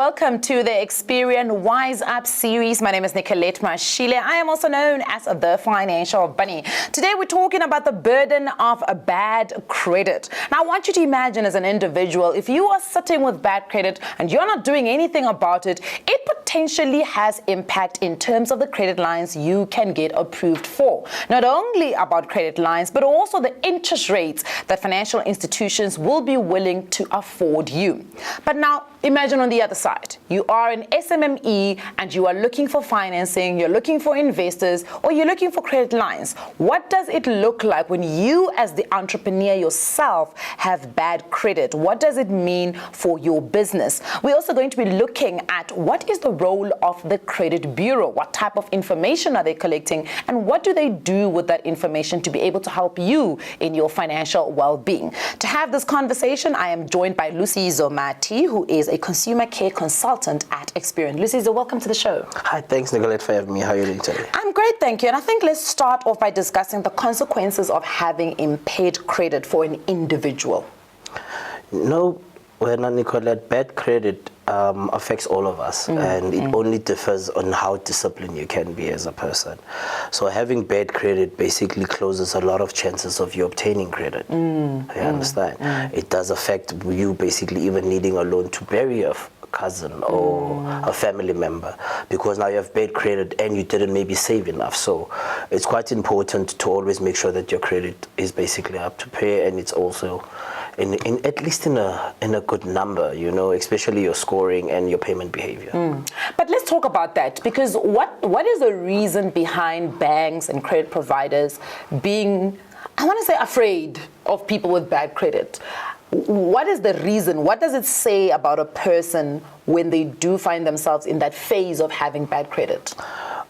welcome to the Experian Up series. My name is Nicolette Mashile. I am also known as the Financial Bunny. Today we're talking about the burden of a bad credit. Now I want you to imagine as an individual, if you are sitting with bad credit and you're not doing anything about it, it potentially has impact in terms of the credit lines you can get approved for. Not only about credit lines, but also the interest rates that financial institutions will be willing to afford you. But now, imagine on the other side, you are an SMME and you are looking for financing, you're looking for investors, or you're looking for credit lines. What does it look like when you as the entrepreneur yourself have bad credit? What does it mean for your business? We're also going to be looking at what is the role of the credit bureau? What type of information are they collecting? And what do they do with that information to be able to help you in your financial well-being? To have this conversation, I am joined by Lusizo, who is a consumer care consultant at Experian. Lusizo, welcome to the show. Hi, thanks Nicolette for having me. How are you doing today? I'm great, thank you. And I think let's start off by discussing the consequences of having impaired credit for an individual. No, Nicolette, bad credit affects all of us, and it only differs on how disciplined you can be as a person. So having bad credit basically closes a lot of chances of you obtaining credit. You understand? It does affect you basically even needing a loan to bury a cousin or a family member, because now you have bad credit and you didn't maybe save enough. So it's quite important to always make sure that your credit is basically up to par, and it's also in at least in a good number, you know, especially your scoring and your payment behavior. But let's talk about that, because what is the reason behind banks and credit providers being, I want to say, afraid of people with bad credit? What is the reason? What does it say about a person when they do find themselves in that phase of having bad credit?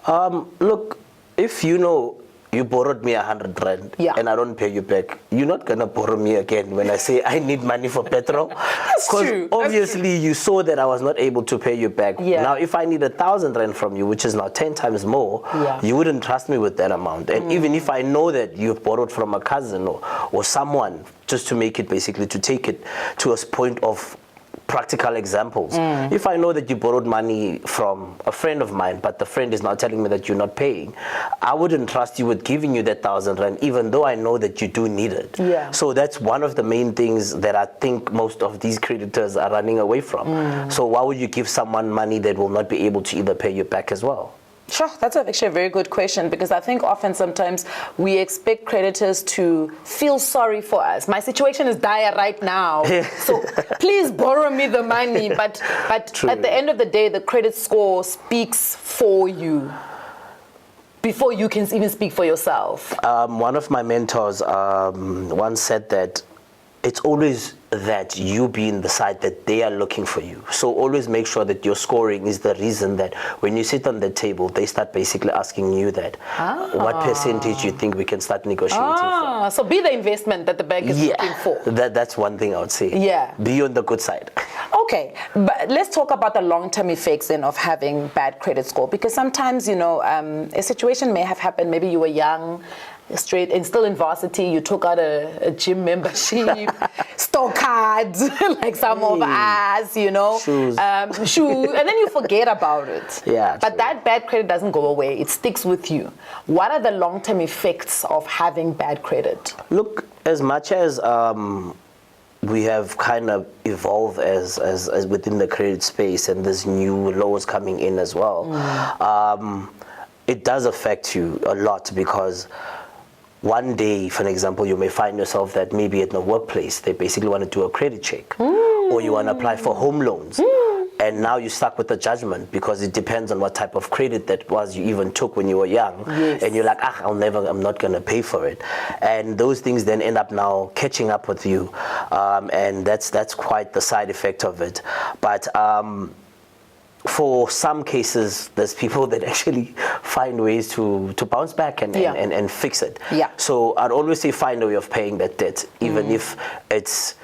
Look, if you know you borrowed me 100 rand and I don't pay you back, you're not gonna borrow me again when I say I need money for petrol. Because obviously you saw that I was not able to pay you back. Now if I need 1,000 rand from you, which is now 10 times more, you wouldn't trust me with that amount. And even if I know that you've borrowed from a cousin or someone, just to make it basically, to take it to a point of practical examples. If I know that you borrowed money from a friend of mine, but the friend is now telling me that you're not paying, I wouldn't trust you with giving you that 1,000 rand, even though I know that you do need it. So that's one of the main things that I think most of these creditors are running away from. So why would you give someone money that will not be able to either pay you back as well? Sure, that's actually a very good question, because I think often sometimes we expect creditors to feel sorry for us. My situation is dire right now, so please borrow me the money. But at the end of the day, the credit score speaks for you before you can even speak for yourself. One of my mentors once said that it's always that you be in the side that they are looking for you. So always make sure that your scoring is the reason that when you sit on the table, they start basically asking you that, what percentage you think we can start negotiating for. So be the investment that the bank is looking for. That's one thing I would say. Be on the good side. Okay, but let's talk about the long-term effects then of having bad credit score, because sometimes, you know, a situation may have happened, maybe you were young, straight and still in varsity, you took out a gym membership, store cards, like some of us, you know, shoes, and then you forget about it. But that bad credit doesn't go away, it sticks with you. What are the long-term effects of having bad credit? Look, as much as we have kind of evolved as within the credit space, and there's new laws coming in as well, it does affect you a lot, because one day, for an example, you may find yourself that maybe at the workplace, they basically want to do a credit check, or you want to apply for home loans. And now you're stuck with the judgment, because it depends on what type of credit that was you even took when you were young. And you're like, I'm not going to pay for it. And those things then end up now catching up with you. And that's quite the side effect of it. But for some cases, there's people that actually find ways to bounce back and fix it. So I'd always say find a way of paying that debt, even if it's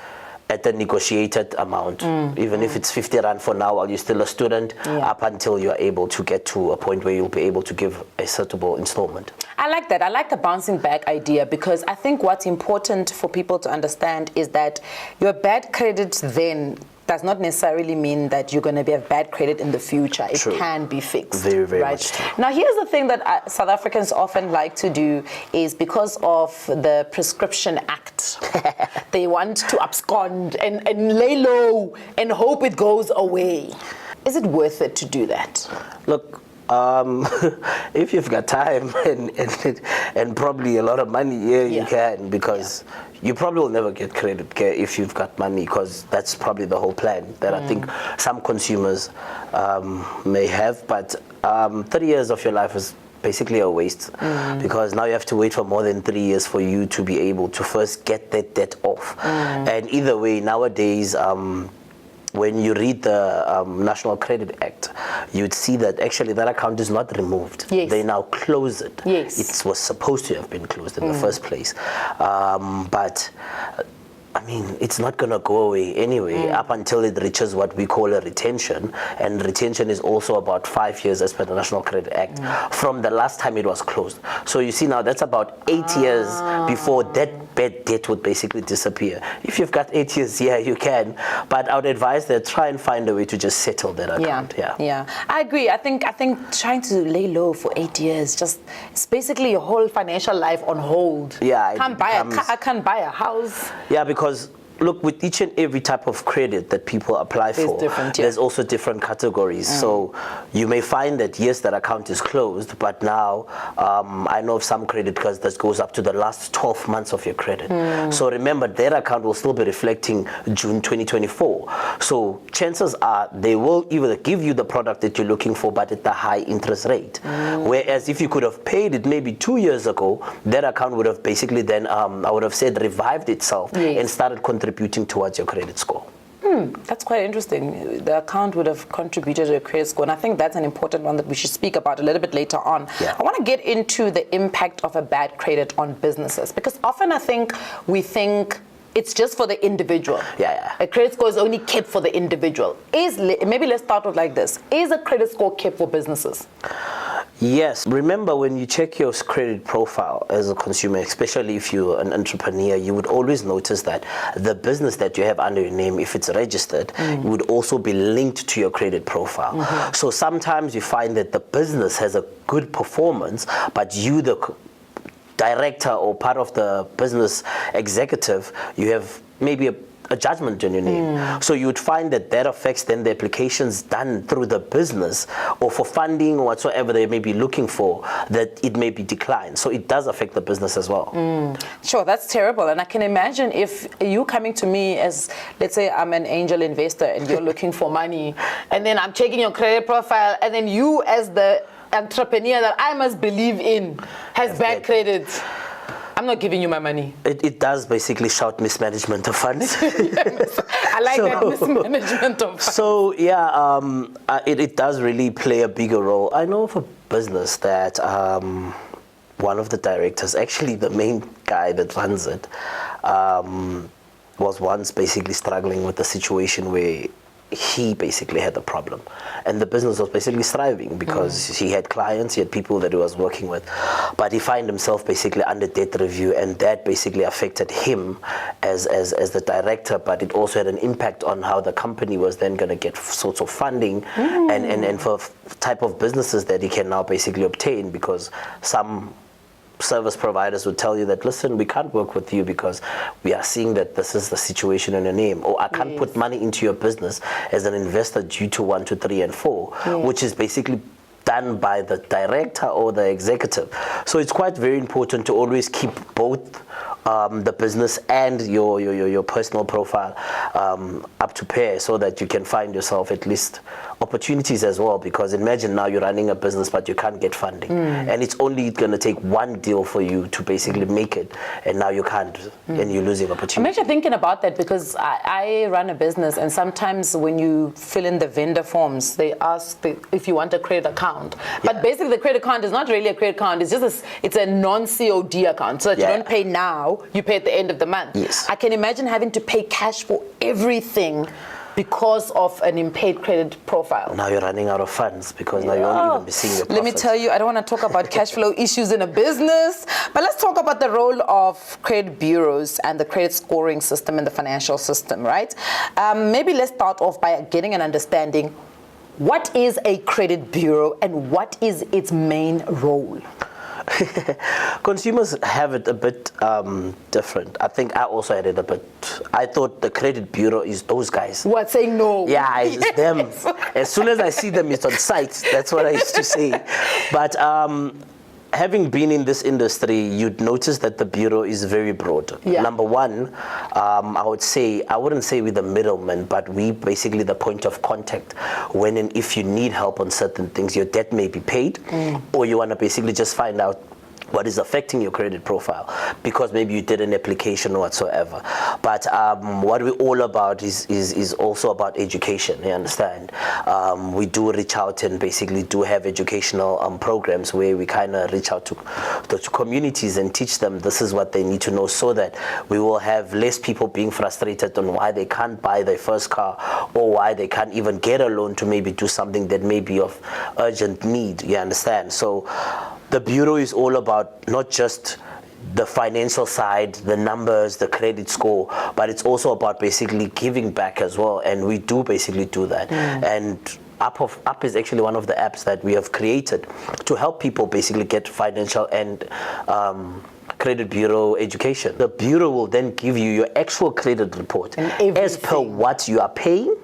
at the negotiated amount, even if it's 50 rand for now while you're still a student, up until you're able to get to a point where you'll be able to give a suitable installment. I like that. I like the bouncing back idea, because I think what's important for people to understand is that your bad credit then does not necessarily mean that you're going to have bad credit in the future. It True. can be fixed. Very, very right? much true. Now, here's the thing that South Africans often like to do is because of the Prescription Act, they want to abscond and lay low and hope it goes away. Is it worth it to do that? Look, if you've got time and probably a lot of money, you can, because you probably will never get credit care if you've got money, because that's probably the whole plan that I think some consumers may have. But 30 years of your life is basically a waste, because now you have to wait for more than 3 years for you to be able to first get that debt off. And either way, nowadays, when you read the National Credit Act, you'd see that actually that account is not removed. Yes. They now close it. Yes. It was supposed to have been closed in the first place. But I mean, it's not going to go away anyway up until it reaches what we call a retention. And retention is also about 5 years as per the National Credit Act from the last time it was closed. So you see now that's about 8 years before that bad debt would basically disappear. If you've got 8 years, yeah, you can. But I would advise that try and find a way to just settle that account. Yeah. I agree. I think trying to lay low for 8 years, just it's basically your whole financial life on hold. Yeah. I can't buy a house. Yeah, because look, with each and every type of credit that people apply for, there's also different categories. So you may find that, yes, that account is closed, but now I know of some credit cards that goes up to the last 12 months of your credit. So remember, that account will still be reflecting June 2024. So chances are they will either give you the product that you're looking for, but at the high interest rate. Whereas if you could have paid it maybe 2 years ago, that account would have basically then, I would have said, revived itself and started contributing towards your credit score. That's quite interesting. The account would have contributed to your credit score, and I think that's an important one that we should speak about a little bit later on. I want to get into the impact of a bad credit on businesses, because often I think we think it's just for the individual. A credit score is only kept for the individual. Maybe let's start with like this. Is a credit score kept for businesses? Yes. Remember, when you check your credit profile as a consumer, especially if you're an entrepreneur, you would always notice that the business that you have under your name, if it's registered, would also be linked to your credit profile. So sometimes you find that the business has a good performance, but you, the director or part of the business executive, you have maybe a judgment on your name. So you would find that that affects then the applications done through the business or for funding or whatsoever they may be looking for, that it may be declined. So it does affect the business as well. Sure, that's terrible. And I can imagine if you coming to me as, let's say I'm an angel investor and you're looking for money, and then I'm checking your credit profile, and then you as the entrepreneur that I must believe in has bad credit. I'm not giving you my money. It does basically shout mismanagement of funds. Yes, I like that mismanagement of funds. So yeah, it does really play a bigger role. I know of a business that one of the directors, actually the main guy that runs it, was once basically struggling with a situation where he basically had a problem, and the business was basically thriving because he had clients, he had people that he was working with, but he found himself basically under debt review, and that basically affected him as the director, but it also had an impact on how the company was then going to get sorts of funding and for type of businesses that he can now basically obtain, because some service providers would tell you that, listen, we can't work with you because we are seeing that this is the situation in your name, or I can't put money into your business as an investor due to 1, 2, 3, and 4, which is basically done by the director or the executive. So it's quite very important to always keep both the business and your personal profile up to pair, so that you can find yourself at least opportunities as well, because imagine now you're running a business but you can't get funding, and it's only going to take one deal for you to basically make it, and now you can't, and you're losing opportunities. I'm actually thinking about that because I run a business, and sometimes when you fill in the vendor forms, they ask if you want a credit account, but basically the credit account is not really a credit account, it's just it's a non-COD account, so that you don't pay now, you pay at the end of the month. Yes. I can imagine having to pay cash for everything. because of an impaired credit profile. Now you're running out of funds because now you won't even be seeing your profits. Let me tell you, I don't want to talk about cash flow issues in a business, but let's talk about the role of credit bureaus and the credit scoring system in the financial system, right? Maybe let's start off by getting an understanding. What is a credit bureau and what is its main role? Consumers have it a bit different. I think I also had it a bit. I thought the credit bureau is those guys. What, saying no? Yeah, it's them. As soon as I see them, it's on site. That's what I used to say. But having been in this industry, you'd notice that the bureau is very broad. Yeah. Number one, I wouldn't say we're the middleman, but we basically the point of contact when and if you need help on certain things. Your debt may be paid, or you want to basically just find out what is affecting your credit profile because maybe you did an application or whatsoever. But what we're all about is also about education, you understand? We do reach out and basically do have educational programs where we kind of reach out to communities and teach them this is what they need to know so that we will have less people being frustrated on why they can't buy their first car or why they can't even get a loan to maybe do something that may be of urgent need, you understand? So the bureau is all about not just the financial side, the numbers, the credit score, but it's also about basically giving back as well. And we do basically do that. And Up is actually one of the apps that we have created to help people basically get financial and credit bureau education. The bureau will then give you your actual credit report as per what you are paying,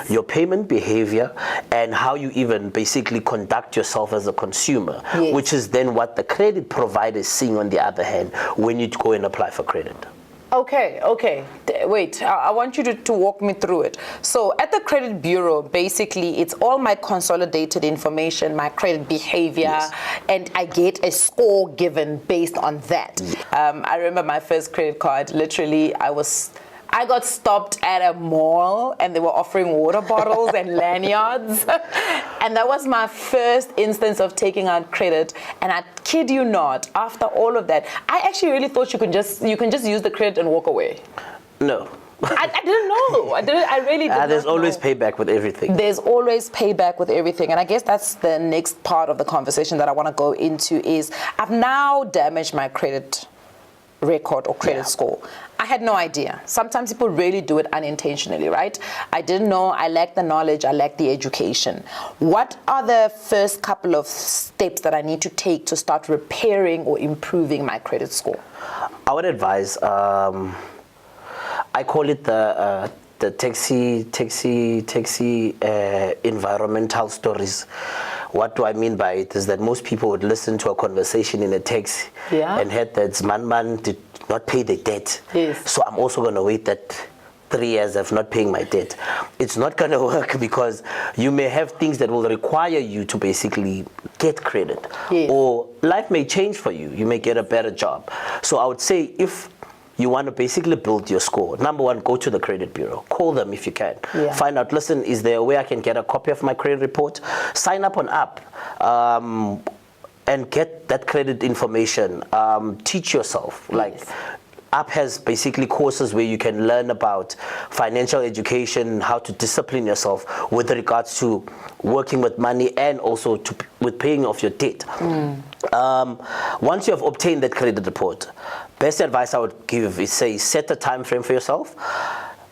your payment behavior, and how you even basically conduct yourself as a consumer, which is then what the credit provider is seeing on the other hand when you go and apply for credit. Okay. Wait, I want you to walk me through it. So at the credit bureau, basically, it's all my consolidated information, my credit behavior, and I get a score given based on that. I remember my first credit card, literally, I got stopped at a mall and they were offering water bottles and lanyards. And that was my first instance of taking out credit. And I kid you not, after all of that, I actually really thought you can just use the credit and walk away. No. I didn't know. I really didn't. There's always payback with everything. There's always payback with everything. And I guess that's the next part of the conversation that I want to go into is I've now damaged my credit record or credit score. I had no idea. Sometimes people really do it unintentionally, right? I didn't know. I lacked the knowledge. I lacked the education. What are the first couple of steps that I need to take to start repairing or improving my credit score? I would advise, I call it the taxi environmental stories. What do I mean by it is that most people would listen to a conversation in a taxi and heard that man did not pay the debt. So I'm also going to wait that 3 years of not paying my debt. It's not going to work because you may have things that will require you to basically get credit. Or life may change for you. You may get a better job. So I would say if you want to basically build your score, number one, go to the credit bureau. Call them if you can. Find out, listen, is there a way I can get a copy of my credit report? Sign up on app and get that credit information. Teach yourself. App has basically courses where you can learn about financial education, how to discipline yourself with regards to working with money and also with paying off your debt. Once you have obtained that credit report, best advice I would give is set a time frame for yourself.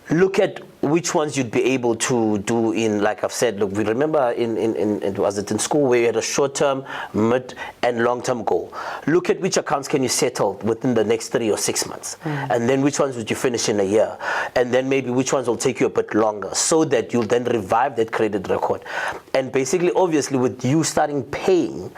Look at which ones you'd be able to do in, like I've said, look, we remember was it in school where you had a short-term, mid, and long-term goal. Look at which accounts can you settle within the next 3 or 6 months. And then which ones would you finish in a year. And then maybe which ones will take you a bit longer so that you'll then revive that credit record. And basically, obviously, with you starting paying,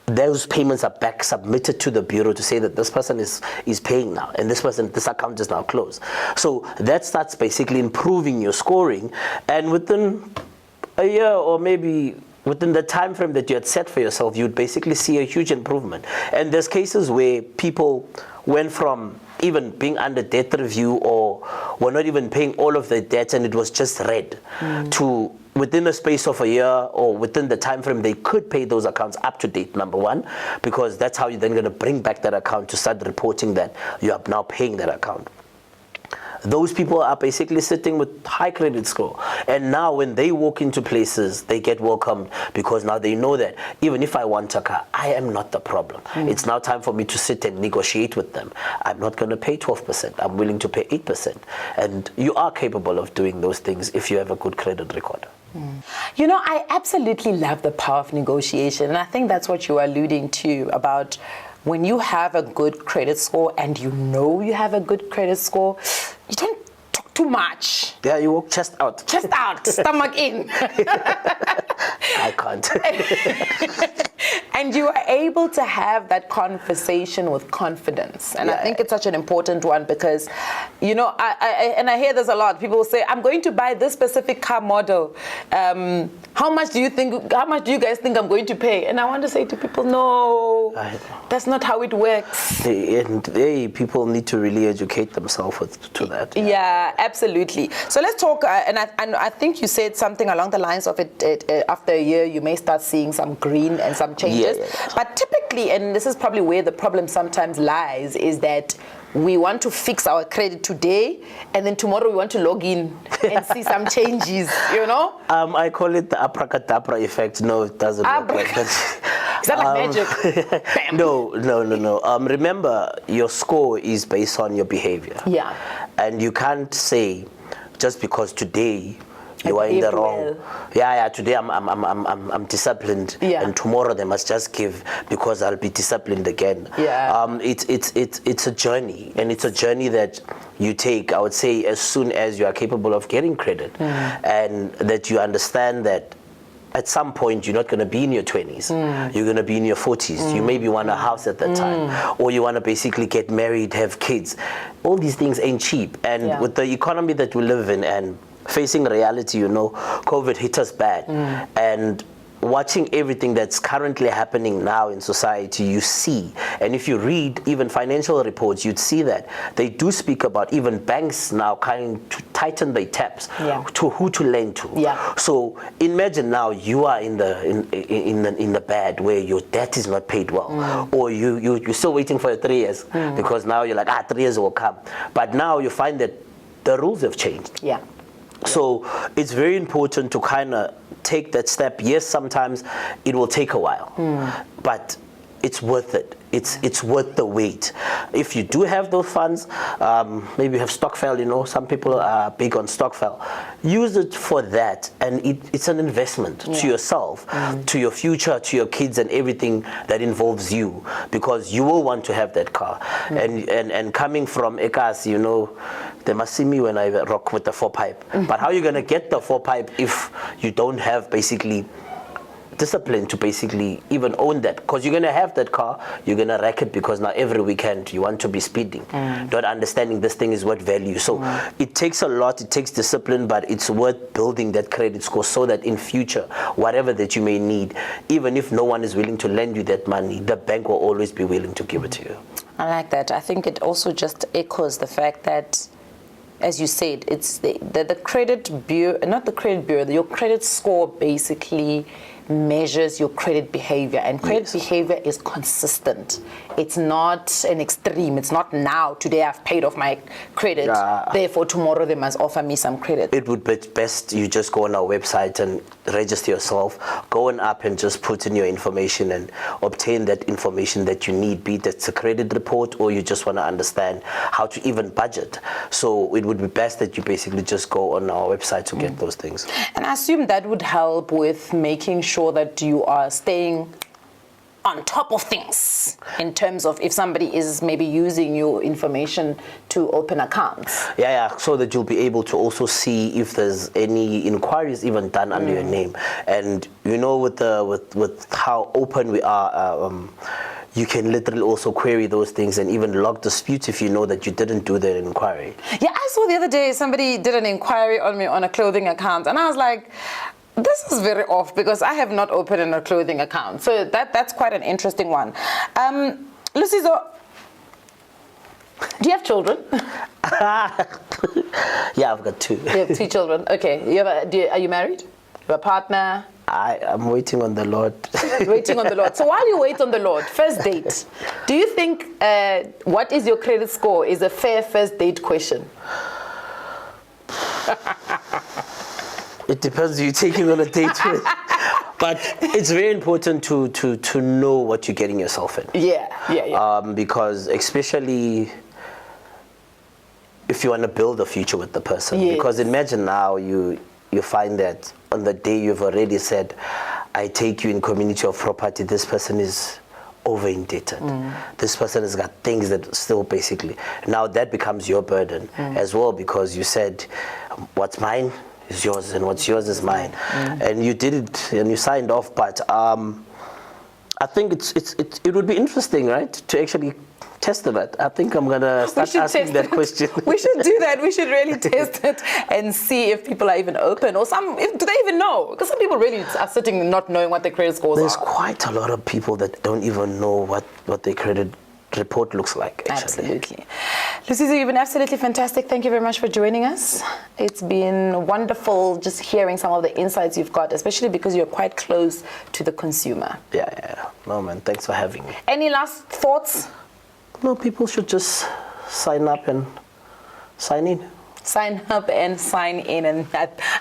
those payments are back submitted to the bureau to say that this person is paying now and this account is now closed. So that starts basically improving your scoring, and within a year or maybe within the time frame that you had set for yourself, you'd basically see a huge improvement. And there's cases where people went from even being under debt review or were not even paying all of their debts and it was just red to within a space of a year or within the time frame they could pay those accounts up to date, number one, because that's how you're then going to bring back that account to start reporting that you are now paying that account. those people are basically sitting with high credit score. And now when they walk into places, they get welcomed because now they know that even if I want a car, I am not the problem. It's now time for me to sit and negotiate with them. I'm not going to pay 12%. I'm willing to pay 8%. And you are capable of doing those things if you have a good credit record. You know, I absolutely love the power of negotiation. And I think that's what you are alluding to about when you have a good credit score and you know you have a good credit score, you don't talk too much. Yeah, you walk chest out. Chest out, stomach in. I can't. And you are able to have that conversation with confidence. And I think it's such an important one because, you know, I hear this a lot. People will say, I'm going to buy this specific car model. How much do you guys think I'm going to pay? And I want to say to people, no, that's not how it works. And people need to really educate themselves to that. Yeah, absolutely. So let's talk, and I think you said something along the lines of it after a year, you may start seeing some green and some changes. But typically, and this is probably where the problem sometimes lies, is that we want to fix our credit today, and then tomorrow we want to log in and see some changes, you know? I call it the abracadabra effect. No, it doesn't work like that. Is that like magic? No. Remember, your score is based on your behavior. Yeah. And you can't say, just because today you are in the wrong. Well. Today I'm disciplined, and tomorrow they must just give because I'll be disciplined again. It's a journey, and it's a journey that you take, I would say, as soon as you are capable of getting credit, and that you understand that at some point you're not going to be in your 20s, you're going to be in your 40s. You maybe want a house at that time, or you want to basically get married, have kids. All these things ain't cheap, and with the economy that we live in and facing reality, you know, COVID hit us bad. And watching everything that's currently happening now in society, you see, and if you read even financial reports, you'd see that they do speak about even banks now kind to tighten their taps to who to lend to. So imagine now you are in the bad where your debt is not paid well, or you're still waiting for 3 years because now you're like 3 years will come, but now you find that the rules have changed. So it's very important to kind of take that step. Yes, sometimes it will take a while, but it's worth it. It's worth the wait. If you do have those funds, maybe you have stockfile, you know, some people are big on stockfile. Use it for that, and it's an investment to yourself, to your future, to your kids, and everything that involves you, because you will want to have that car. And coming from Ekas, you know, they must see me when I rock with the 4-pipe. But how are you going to get the 4-pipe if you don't have basically discipline to basically even own that? Because you're going to have that car, you're going to wreck it because now every weekend you want to be speeding, not understanding this thing is what value. So it takes a lot, it takes discipline, but it's worth building that credit score so that in future, whatever that you may need, even if no one is willing to lend you that money, the bank will always be willing to give it to you. I like that. I think it also just echoes the fact that, as you said, it's the credit bureau, not the credit bureau, your credit score basically measures your credit behavior, and credit behavior is consistent. It's not an extreme. It's not now, today I've paid off my credit, therefore tomorrow they must offer me some credit. It would be best you just go on our website and register yourself, go on up and just put in your information and obtain that information that you need, be it it's a credit report or you just want to understand how to even budget. So it would be best that you basically just go on our website to get those things. And I assume that would help with making sure that you are staying on top of things in terms of if somebody is maybe using your information to open accounts. So that you'll be able to also see if there's any inquiries even done under your name. And you know, with how open we are, you can literally also query those things and even log disputes if you know that you didn't do the inquiry. Yeah, I saw the other day somebody did an inquiry on me on a clothing account, and I was like, this is very off because I have not opened a clothing account. So that's quite an interesting one. Lusizo, do you have children? Yeah, I've got 2. You have 2 children. Okay. Are you married? You have a partner? I'm waiting on the Lord. Waiting on the Lord. So while you wait on the Lord, first date, do you think what is your credit score is a fair first date question? It depends who you're taking on a date with. But it's very important to know what you're getting yourself in. Yeah. Because especially if you want to build a future with the person. Yes. Because imagine now you find that on the day you've already said, I take you in community of property, this person is over indebted. This person has got things that still basically, now that becomes your burden as well, because you said, what's mine is yours and what's yours is mine. And you did it and you signed off, but I think it would be interesting, right, to actually test that. I think I'm gonna start asking that question. We should do that. We should really test it and see if people are even open, or do they even know? Because some people really are sitting not knowing what their credit scores There's are. quite a lot of people that don't even know what their credit report looks like, actually. Absolutely. Lusizo, you've been absolutely fantastic. Thank you very much for joining us. It's been wonderful just hearing some of the insights you've got, especially because you're quite close to the consumer. Yeah. No, man, thanks for having me. Any last thoughts? No, people should just sign up and sign in. Sign up and sign in, and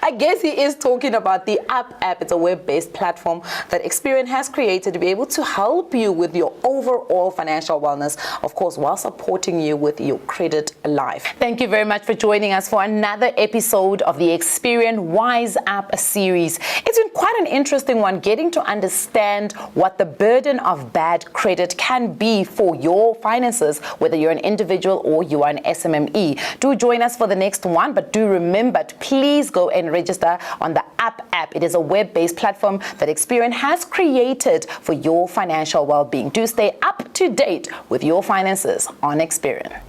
I guess he is talking about the Up app. It's a web-based platform that Experian has created to be able to help you with your overall financial wellness, of course, while supporting you with your credit life. Thank you very much for joining us for another episode of the Experian Wise App series. It's been quite an interesting one, getting to understand what the burden of bad credit can be for your finances, whether you're an individual or you are an SMME. Do join us for the next one, but do remember to please go and register on the Up app. It is a web-based platform that Experian has created for your financial well-being. Do stay up to date with your finances on Experian.